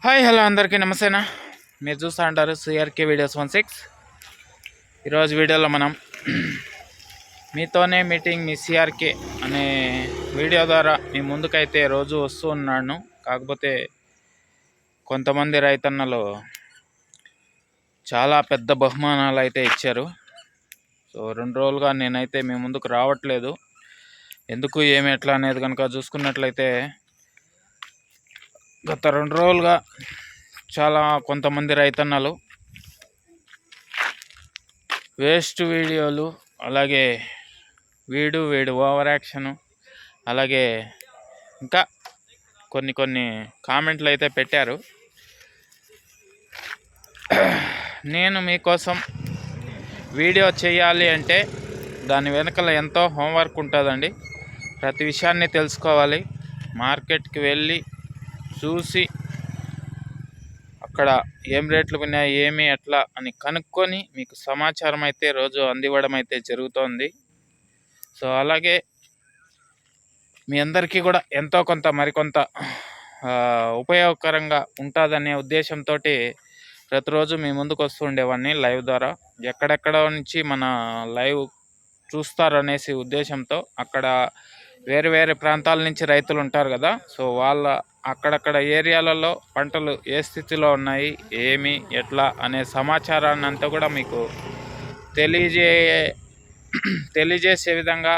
Hi hello అందరికీ నమస్తేనా. మీరు చూస్తూ ఉంటారు సిఆర్కే వీడియోస్ 16. ఈరోజు వీడియోలో మనం మీతోనే మీటింగ్ మీ సిఆర్కే అనే వీడియో ద్వారా మీ ముందుకైతే రోజు వస్తూ ఉన్నాను. కాకపోతే కొంతమంది రైతన్నలు చాలా పెద్ద బహుమానాలు అయితే ఇచ్చారు. సో 2 రోజులుగా నేనైతే మీ ముందుకు రావట్లేదు. ఎందుకు ఏమి ఎట్లా అనేది కనుక చూసుకున్నట్లయితే గత 2 రోజులుగా చాలా కొంతమంది రైతన్నలు వేస్ట్ వీడియోలు, అలాగే వీడు ఓవర్ యాక్షను, అలాగే ఇంకా కొన్ని కామెంట్లు అయితే పెట్టారు. నేను మీకోసం వీడియో చేయాలి అంటే దాని వెనకాల ఎంతో హోంవర్క్ ఉంటుందండి. ప్రతి విషయాన్ని తెలుసుకోవాలి. మార్కెట్కి వెళ్ళి చూసి అక్కడ ఏం రేట్లు ఉన్నాయి, ఏమి ఎట్లా అని కనుక్కొని మీకు సమాచారం అయితే రోజు అందివ్వడం అయితే జరుగుతోంది. సో అలాగే మీ అందరికీ కూడా ఎంతో కొంత మరికొంత ఉపయోగకరంగా ఉంటుందనే ఉద్దేశంతో ప్రతిరోజు మీ ముందుకు వస్తూ ఉండేవాడిని లైవ్ ద్వారా. ఎక్కడెక్కడ నుంచి మన లైవ్ చూస్తారనేసి ఉద్దేశంతో అక్కడ వేరు వేరే ప్రాంతాల నుంచి రైతులు ఉంటారు కదా. సో వాళ్ళ అక్కడక్కడ ఏరియాలలో పంటలు ఏ స్థితిలో ఉన్నాయి, ఏమి ఎట్లా అనే సమాచారాన్ని అంతా కూడా మీకు తెలియజేసే విధంగా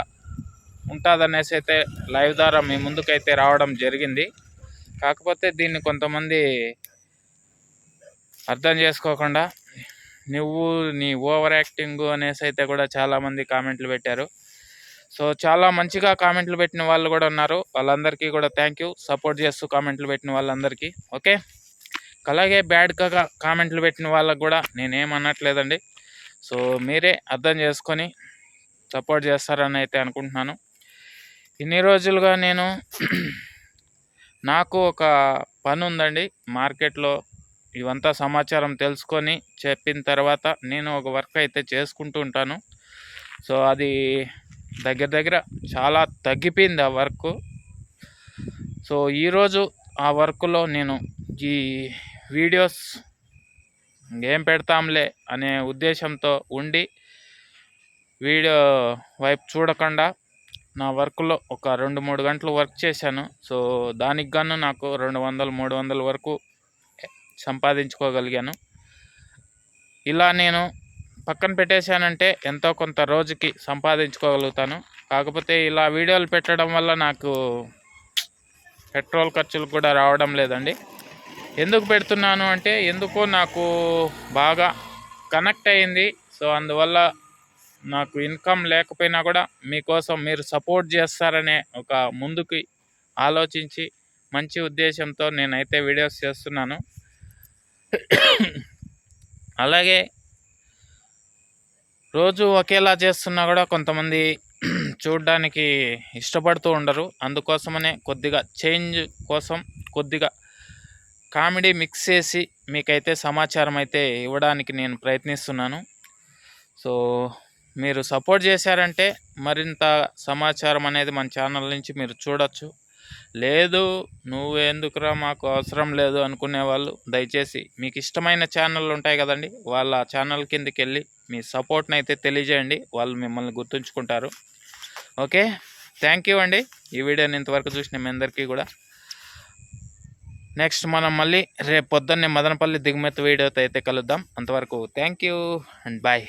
ఉంటుందనేసి అయితే లైవ్ ద్వారా మీ ముందుకైతే రావడం జరిగింది. కాకపోతే దీన్ని కొంతమంది అర్థం చేసుకోకుండా నువ్వు నీ ఓవర్ యాక్టింగ్ అనేసి అయితే కూడా చాలామంది కామెంట్లు పెట్టారు. సో చాలా మంచిగా కామెంట్లు పెట్టిన వాళ్ళు కూడా ఉన్నారు. వాళ్ళందరికీ కూడా థ్యాంక్ యూ. సపోర్ట్ చేస్తూ కామెంట్లు పెట్టిన వాళ్ళందరికీ ఓకే. అలాగే బ్యాడ్గా కామెంట్లు పెట్టిన వాళ్ళకు కూడా నేనేమనట్లేదండి. సో మీరే అర్థం చేసుకొని సపోర్ట్ చేస్తారని అయితే అనుకుంటున్నాను. ఇన్ని రోజులుగా నాకు ఒక పని ఉందండి. మార్కెట్లో ఇవంతా సమాచారం తెలుసుకొని చెప్పిన తర్వాత నేను ఒక వర్క్ అయితే చేసుకుంటూ ఉంటాను. సో అది దగ్గర చాలా తగ్గిపోయింది ఆ వర్క్. సో ఈరోజు ఆ వర్క్లో నేను ఈ వీడియోస్ ఏం పెడతాంలే అనే ఉద్దేశంతో ఉండి వీడియో వైపు చూడకుండా నా వర్క్లో ఒక 2-3 గంటలు వర్క్ చేశాను. సో దానికి గాను నాకు 200-300 వరకు సంపాదించుకోగలిగాను. ఇలా నేను పక్కన పెట్టేశానంటే ఎంతో కొంత రోజుకి సంపాదించుకోగలుగుతాను. కాకపోతే ఇలా వీడియోలు పెట్టడం వల్ల నాకు పెట్రోల్ ఖర్చులు కూడా రావడం లేదండి. ఎందుకు పెడుతున్నాను అంటే ఎందుకో నాకు బాగా కనెక్ట్ అయింది. సో అందువల్ల నాకు ఇన్కమ్ లేకపోయినా కూడా మీకోసం మీరు సపోర్ట్ చేస్తారనే ఒక ముందుకి ఆలోచించి మంచి ఉద్దేశంతో నేనైతే వీడియోస్ చేస్తున్నాను. అలాగే రోజు ఒకేలా చేస్తున్నా కూడా కొంతమంది చూడడానికి ఇష్టపడుతూ ఉండరు. అందుకోసమనే కొద్దిగా చేంజ్ కోసం కొద్దిగా కామెడీ మిక్స్ చేసి మీకైతే సమాచారం అయితే ఇవ్వడానికి నేను ప్రయత్నిస్తున్నాను. సో మీరు సపోర్ట్ చేశారంటే మరింత సమాచారం అనేది మన ఛానల్ నుంచి మీరు చూడొచ్చు. లేదు నువ్వెందుకురా మాకు అవసరం లేదు అనుకునే వాళ్ళు దయచేసి మీకు ఇష్టమైన ఛానళ్ళు ఉంటాయి కదండి, వాళ్ళ ఛానల్ కిందకి వెళ్ళి మీ సపోర్ట్ని అయితే తెలియజేయండి. వాళ్ళు మిమ్మల్ని గుర్తుంచుకుంటారు. ఓకే, థ్యాంక్ యూ అండి. ఈ వీడియోని ఇంతవరకు చూసిన మీ అందరికీ కూడా. నెక్స్ట్ మనం మళ్ళీ రేపు పొద్దున్నే మదనపల్లి దిగుమతి వీడియోతో అయితే కలుద్దాం. అంతవరకు థ్యాంక్ యూ అండ్ బాయ్.